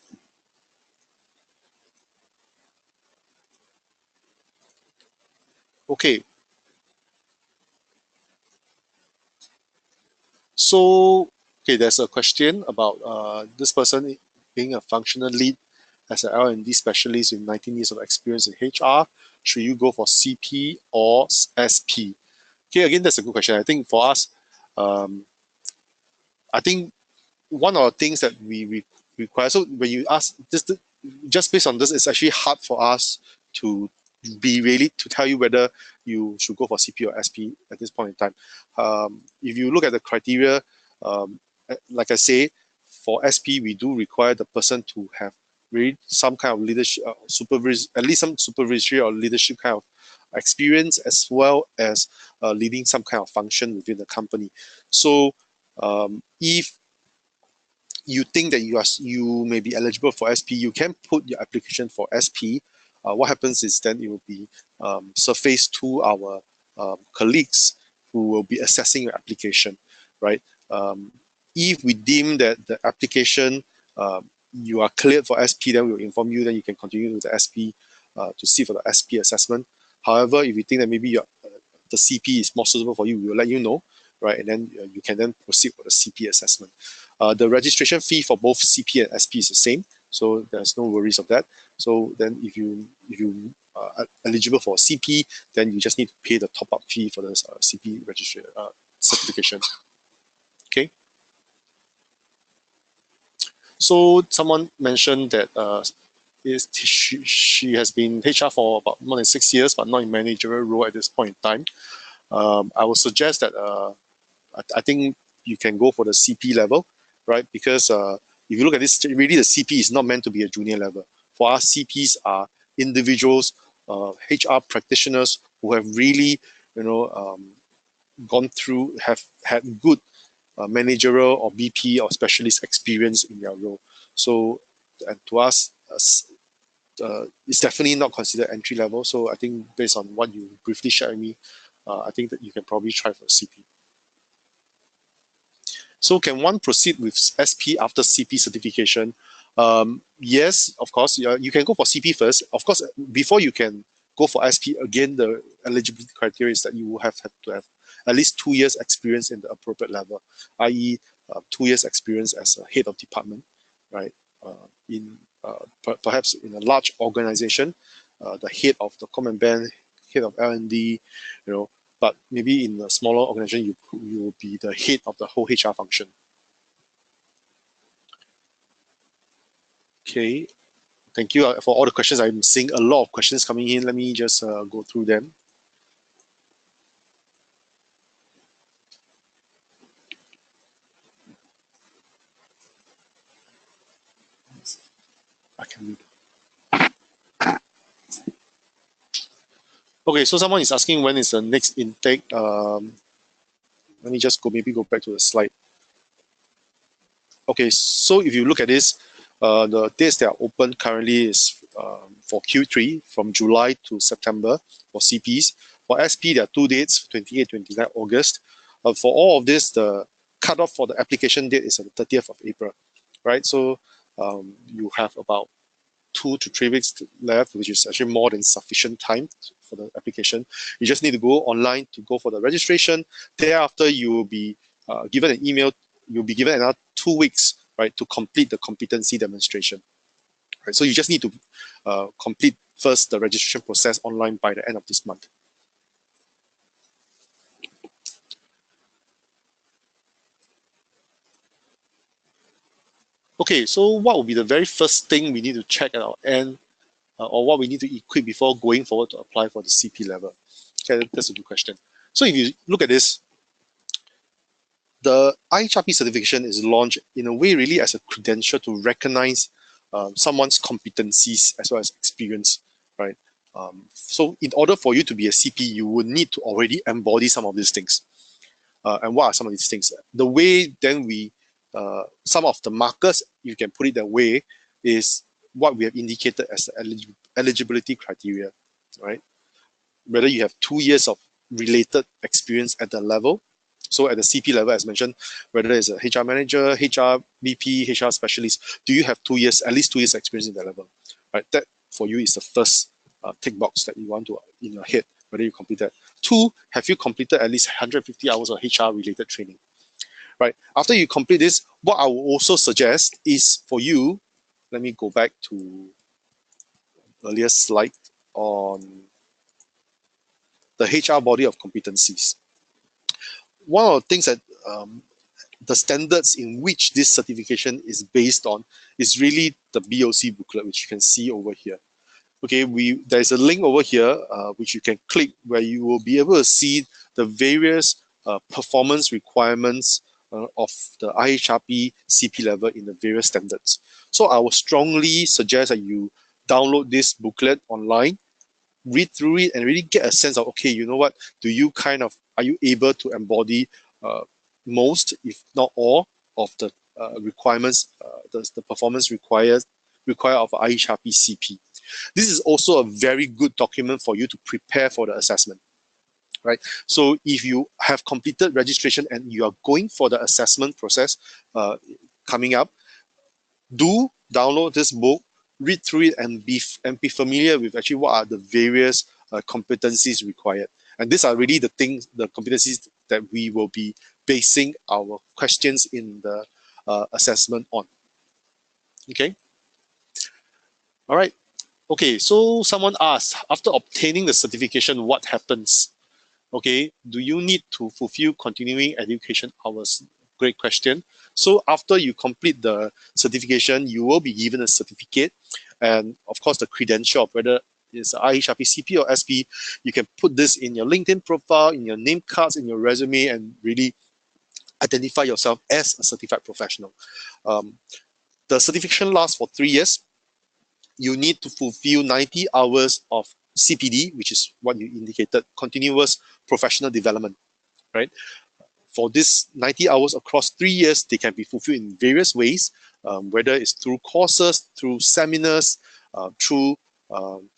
Okay. So, okay, there's a question about this person being a functional lead as an L&D specialist with 19 years of experience in HR. Should you go for CP or SP? Okay, again, that's a good question. I think for us, I think one of the things that we require, so when you ask this, just based on this, it's actually hard for us to be really to tell you whether you should go for CP or SP at this point in time. If you look at the criteria, like I say, for SP, we do require the person to have really some kind of leadership, at least some supervisory or leadership kind of experience, as well as leading some kind of function within the company. So if you think that you may be eligible for SP, you can put your application for SP. What happens is then it will be surfaced to our colleagues who will be assessing your application, right? If we deem that the application you are cleared for SP, then we'll inform you. Then you can continue with the SP to see for the SP assessment. However, if you think that maybe the CP is more suitable for you, we will let you know, right? And then you can then proceed with the CP assessment. The registration fee for both CP and SP is the same, so there's no worries of that. So then if you are eligible for CP, then you just need to pay the top-up fee for the CP registration certification. Okay. So someone mentioned that she has been HR for about more than 6 years, but not in managerial role at this point in time. I would suggest that I think you can go for the CP level, right? Because if you look at this, really the CP is not meant to be a junior level. For us, CPs are individuals, HR practitioners who have really, gone through, have had good managerial or BP or specialist experience in their role. So, and to us, it's definitely not considered entry level. So I think based on what you briefly shared with me, I think that you can probably try for CP. So can one proceed with SP after CP certification? Yes, of course. You can go for CP first. Of course, before you can go for SP, again, the eligibility criteria is that you will have to have at least 2 years experience in the appropriate level, i.e. 2 years experience as a head of department, right? In perhaps in a large organization, the head of the common band, head of L&D, you know, but maybe in a smaller organization, you will be the head of the whole HR function. Okay, thank you for all the questions. I'm seeing a lot of questions coming in. Let me just go through them. I can read. Okay, so someone is asking when is the next intake. Let me just maybe go back to the slide. Okay, so if you look at this, the dates that are open currently is for Q3 from July to September for CPs. For SP, there are 2 dates, 28, 29 August. For all of this, the cutoff for the application date is on the 30th of April, right? So you have about 2 to 3 weeks left, which is actually more than sufficient time for the application. You just need to go online to go for the registration. Thereafter, you will be given an email. You'll be given another 2 weeks, right, to complete the competency demonstration. Right, so you just need to complete first the registration process online by the end of this month. Okay, so what will be the very first thing we need to check at our end, or what we need to equip before going forward to apply for the CP level? Okay, that's a good question. So if you look at this, the IHRP certification is launched in a way really as a credential to recognize someone's competencies as well as experience, right? So in order for you to be a CP, you would need to already embody some of these things. And what are some of these things? The way then some of the markers, you can put it that way, is what we have indicated as the eligibility criteria, right? Whether you have 2 years of related experience at the level. So at the CP level, as mentioned, whether it's a HR manager, HR VP, HR specialist, do you have 2 years, at least 2 years experience in that level? Right, that for you is the first tick box that you want to in your head, whether you complete that. 2, have you completed at least 150 hours of HR related training? Right, after you complete this, what I will also suggest is for you, let me go back to earlier slide on the HR body of competencies. One of the things that the standards in which this certification is based on is really the BOC booklet, which you can see over here. Okay, there's a link over here which you can click where you will be able to see the various performance requirements of the IHRP CP level in the various standards. So I would strongly suggest that you download this booklet online, read through it, and really get a sense of, okay, you know what, are you able to embody most, if not all, of the requirements, the performance required of IHRP CP. This is also a very good document for you to prepare for the assessment, right? So if you have completed registration and you are going for the assessment process coming up, do download this book, read through it, and be familiar with actually what are the various competencies required. And these are really the competencies that we will be basing our questions in the assessment on. Okay. All right. Okay, so someone asked, after obtaining the certification, what happens? Okay, do you need to fulfill continuing education hours? Great question. So after you complete the certification, you will be given a certificate, and of course the credential of whether it's IHRP CP or SP. You can put this in your LinkedIn profile, in your name cards, in your resume, and really identify yourself as a certified professional. The certification lasts for 3 years. You need to fulfill 90 hours of CPD, which is what you indicated, continuous professional development, right? For this 90 hours across 3 years, they can be fulfilled in various ways, whether it's through courses, through seminars, through um,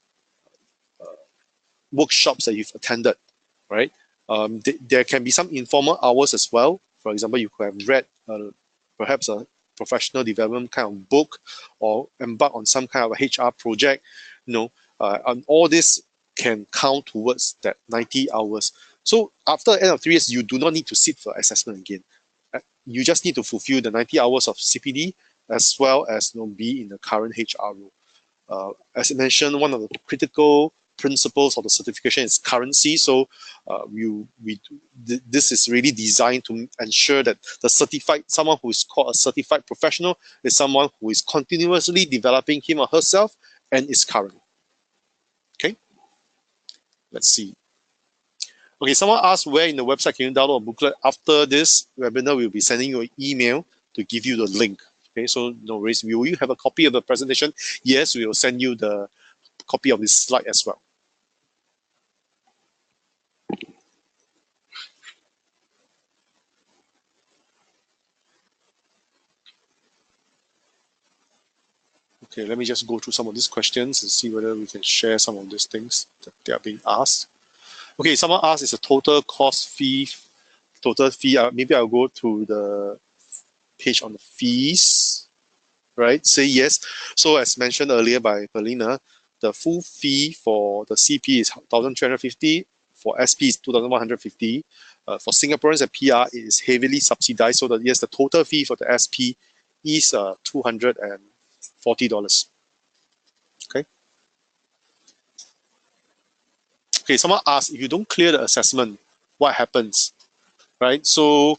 workshops that you've attended, right? There can be some informal hours as well. For example, you could have read perhaps a professional development kind of book, or embark on some kind of a HR project, and all this can count towards that 90 hours. So after the end of 3 years, you do not need to sit for assessment again. You just need to fulfill the 90 hours of CPD, as well as be in the current HR role. As I mentioned, one of the critical principles of the certification is currency. So this is really designed to ensure that someone who is called a certified professional is someone who is continuously developing him or herself and is current. Okay, let's see. Okay, someone asked where in the website can you download a booklet. After this webinar, we'll be sending you an email to give you the link. Okay, so no worries. Will you have a copy of the presentation? Yes, we will send you the copy of this slide as well. Okay, let me just go through some of these questions and see whether we can share some of these things that they are being asked. Okay, someone asked is a total fee. Maybe I'll go to the page on the fees, right? Say yes. So as mentioned earlier by Pelina, the full fee for the CP is 1,350. For SP is 2,150. For Singaporeans and PR, it is heavily subsidized. So that yes, the total fee for the SP is $240. Okay. Okay, someone asked, if you don't clear the assessment, what happens? Right? So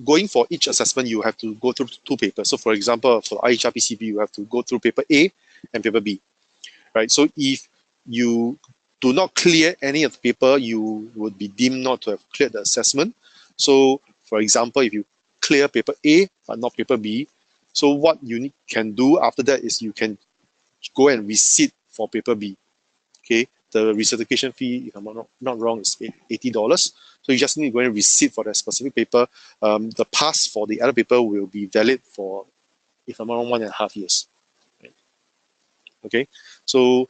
going for each assessment, you have to go through 2 papers. So for example, for IHRP CP, you have to go through paper A and paper B. Right? So if you do not clear any of the paper, you would be deemed not to have cleared the assessment. So for example, if you clear paper A but not paper B, so what you can do after that is you can go and resit for paper B. Okay, the recertification fee, if I'm not wrong, is $80. So you just need to go and resit for that specific paper. The pass for the other paper will be valid for, if I'm not wrong, 1.5 years. Right? Okay, so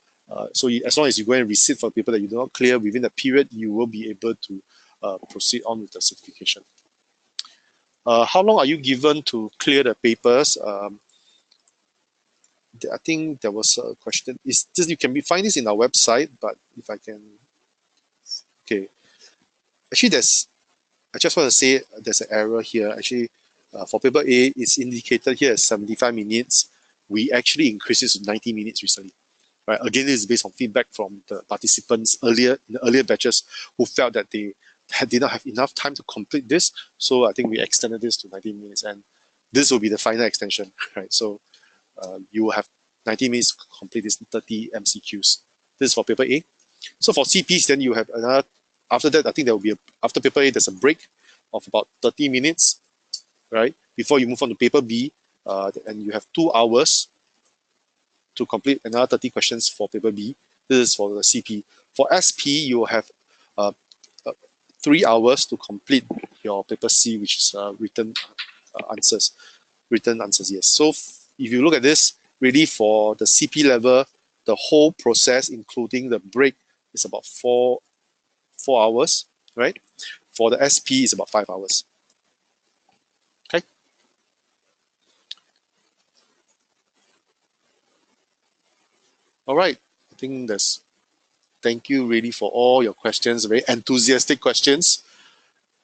as long as you go and resit for the paper that you do not clear within the period, you will be able to proceed on with the certification. How long are you given to clear the papers? I think there was a question. Is this, you can find this in our website, but if I can, okay. Actually, I just want to say there's an error here. Actually, for paper A, it's indicated here as 75 minutes. We actually increased it to 90 minutes recently. Right? Again, this is based on feedback from the participants in the earlier batches who felt that they did not have enough time to complete this. So I think we extended this to 90 minutes, and this will be the final extension. Right? So you will have 90 minutes to complete this 30 MCQs. This is for paper A. So for CPs, then you have another, after that, I think there will be, after paper A, there's a break of about 30 minutes, right? Before you move on to paper B, and you have 2 hours to complete another 30 questions for paper B. This is for the CP. For SP, you will have 3 hours to complete your paper C, which is written answers. Written answers, yes. So if you look at this, really for the CP level, the whole process, including the break, is about 4 hours, right? For the SP, it's about 5 hours. Okay. All right. I think that's, thank you really for all your questions, very enthusiastic questions.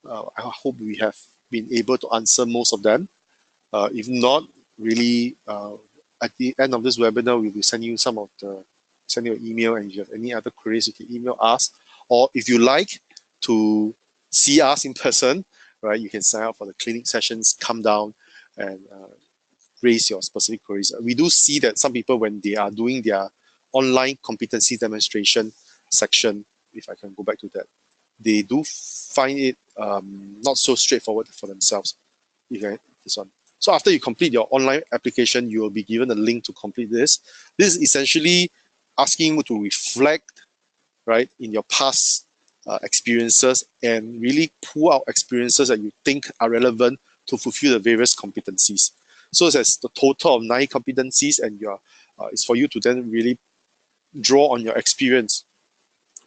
I hope we have been able to answer most of them. If not, really, at the end of this webinar, we will send you send you an email, and if you have any other queries, you can email us. Or if you like to see us in person, right, you can sign up for the clinic sessions, come down and raise your specific queries. We do see that some people, when they are doing their online competency demonstration section, if I can go back to that, they do find it not so straightforward for themselves. Okay, this one. So after you complete your online application, you will be given a link to complete this. This is essentially asking you to reflect right, in your past experiences, and really pull out experiences that you think are relevant to fulfill the various competencies. So it's the total of 9 competencies, and it's for you to then really draw on your experience,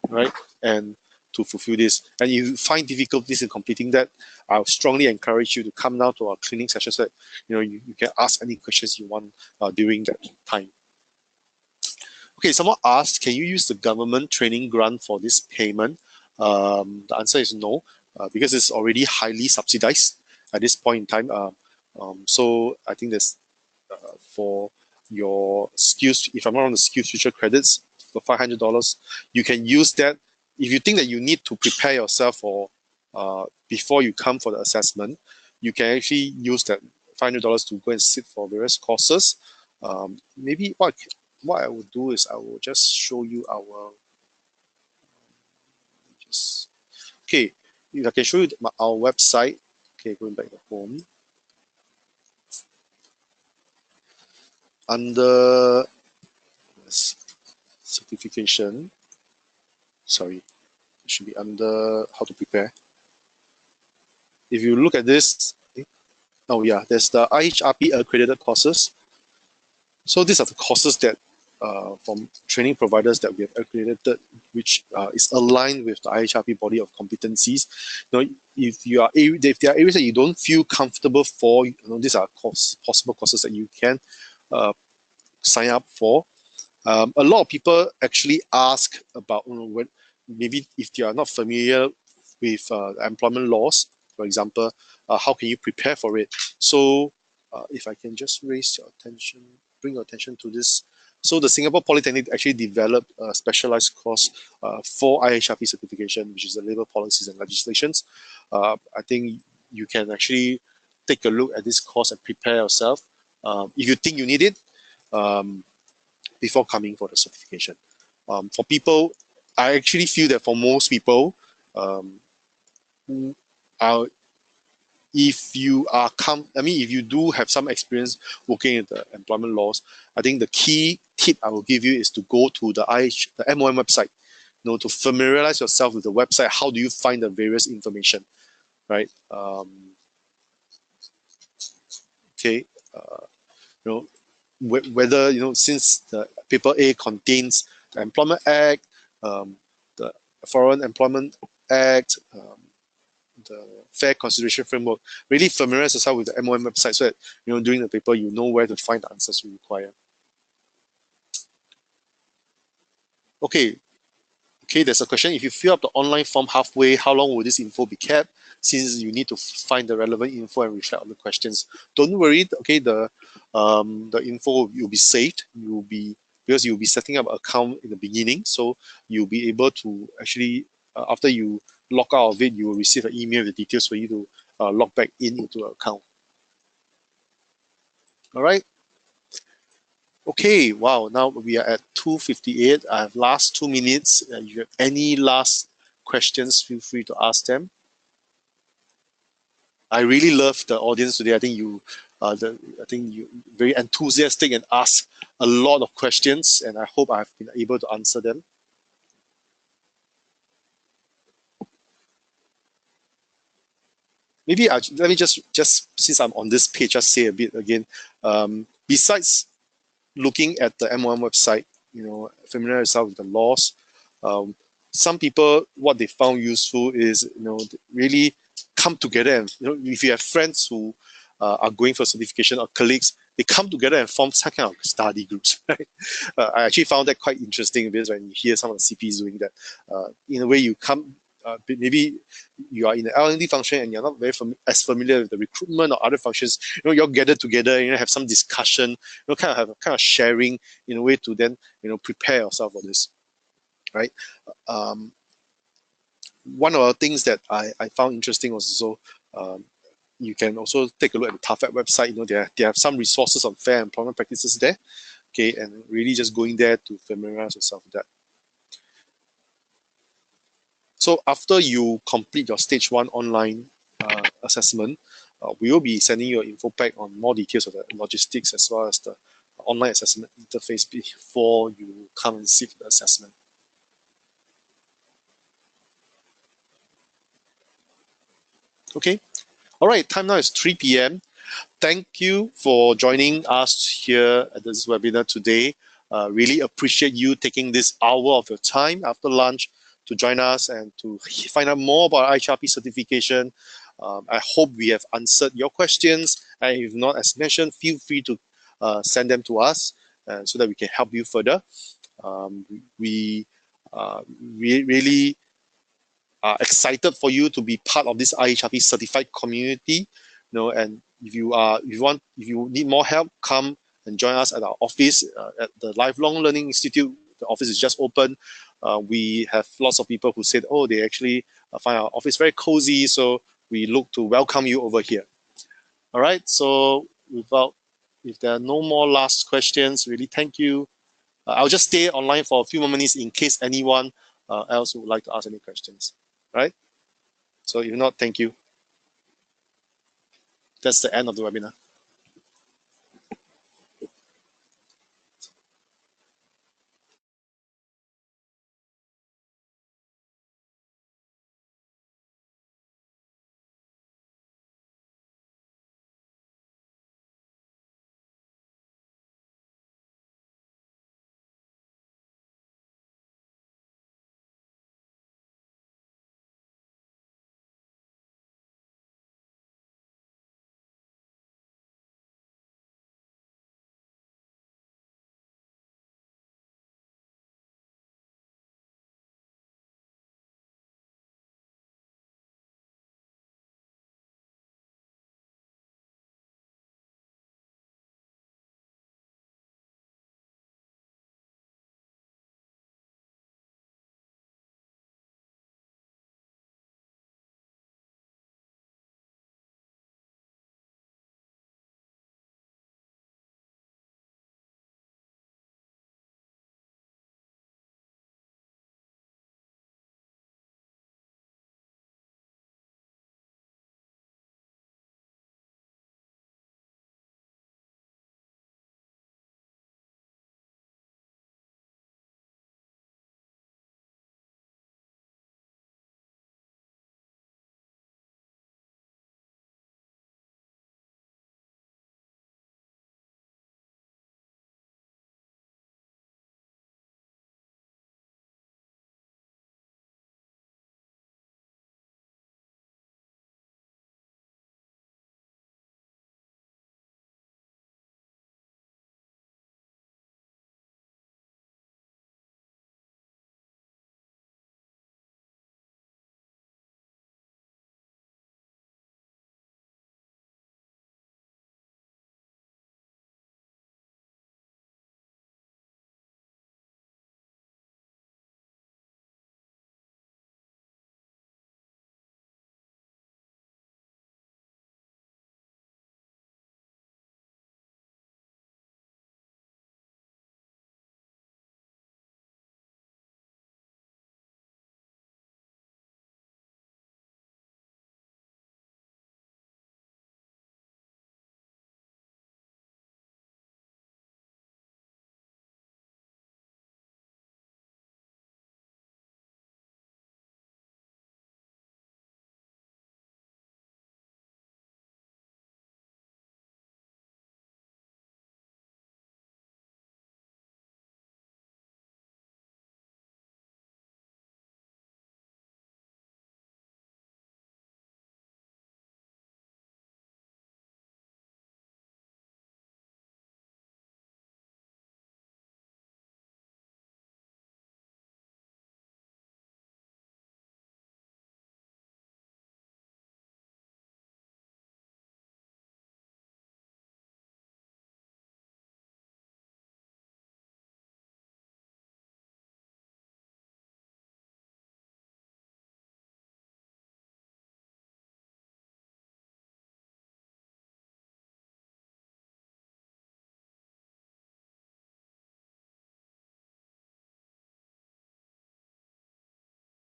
right, and to fulfill this. And if you find difficulties in completing that, I would strongly encourage you to come down to our training session so that you can ask any questions you want during that time. Okay, someone asked, can you use the government training grant for this payment? The answer is no, because it's already highly subsidized at this point in time. So I think there's for your skills, if I'm not wrong, the skills future credits for $500, you can use that. If you think that you need to prepare yourself for before you come for the assessment, you can actually use that $500 to go and sit for various courses. Maybe what I would do is I will just show you our okay. If I can show you our website. Okay, going back to home. Under certification, sorry, it should be under how to prepare. If you look at this, oh yeah, there's the IHRP accredited courses. So these are the courses that from training providers that we have accredited, which is aligned with the IHRP body of competencies. If there are areas that you don't feel comfortable for, these are possible courses that you can sign up for. A lot of people actually ask about maybe if they are not familiar with employment laws, for example, how can you prepare for it? So if I can just bring your attention to this. So the Singapore Polytechnic actually developed a specialized course for IHRP certification, which is the Labour Policies and Legislations. I think you can actually take a look at this course and prepare yourself if you think you need it. Before coming for the certification. For people, I actually feel that for most people, who are, if you do have some experience working in the employment laws, I think the key tip I will give you is to go to the MOM website, to familiarize yourself with the website. How do you find the various information, right? Okay, whether since the paper A contains the Employment Act, the Foreign Employment Act, the Fair Consideration Framework, really familiarize yourself with the MOM website so that during the paper you know where to find the answers you require. Okay, there's a question. If you fill up the online form halfway, how long will this info be kept? Since you need to find the relevant info and reflect on the questions. Don't worry, okay, the info will be saved. Because you'll be setting up an account in the beginning, so you'll be able to actually, after you log out of it, you will receive an email with the details for you to log back into the account. All right. Okay, wow, now we are at 2:58. I have last 2 minutes. If you have any last questions, feel free to ask them. I really love the audience today. I think you very enthusiastic and ask a lot of questions, and I hope I've been able to answer them. Maybe let me just since I'm on this page, just say a bit again. Besides looking at the MOM website, familiarize yourself with the laws. Some people, what they found useful is, really come together and, if you have friends who are going for certification or colleagues, they come together and form some kind of study groups, right? I actually found that quite interesting because when you hear some of the CPs doing that, in a way you come, maybe you are in the L&D function and you're not very as familiar with the recruitment or other functions. You'll gather together, have some discussion, kind of sharing in a way to then, prepare yourself for this, right? One of the things that I found interesting was also you can also take a look at the TAFET website. They have some resources on fair employment practices there, okay, and really just going there to familiarize yourself with that. So after you complete your stage 1 online assessment, we will be sending you an info pack on more details of the logistics as well as the online assessment interface before you come and sit for the assessment. Okay. All right. Time now is 3 p.m. Thank you for joining us here at this webinar today. Really appreciate you taking this hour of your time after lunch to join us and to find out more about IHRP certification. I hope we have answered your questions. And if not, as mentioned, feel free to send them to us so that we can help you further. We really are excited for you to be part of this IHRP certified community. And if you need more help, come and join us at our office at the Lifelong Learning Institute. The office is just open. We have lots of people who said, oh, they actually find our office very cozy. So we look to welcome you over here. All right. So if there are no more last questions, really thank you. I'll just stay online for a few more minutes in case anyone else would like to ask any questions. All right. So if not, thank you. That's the end of the webinar.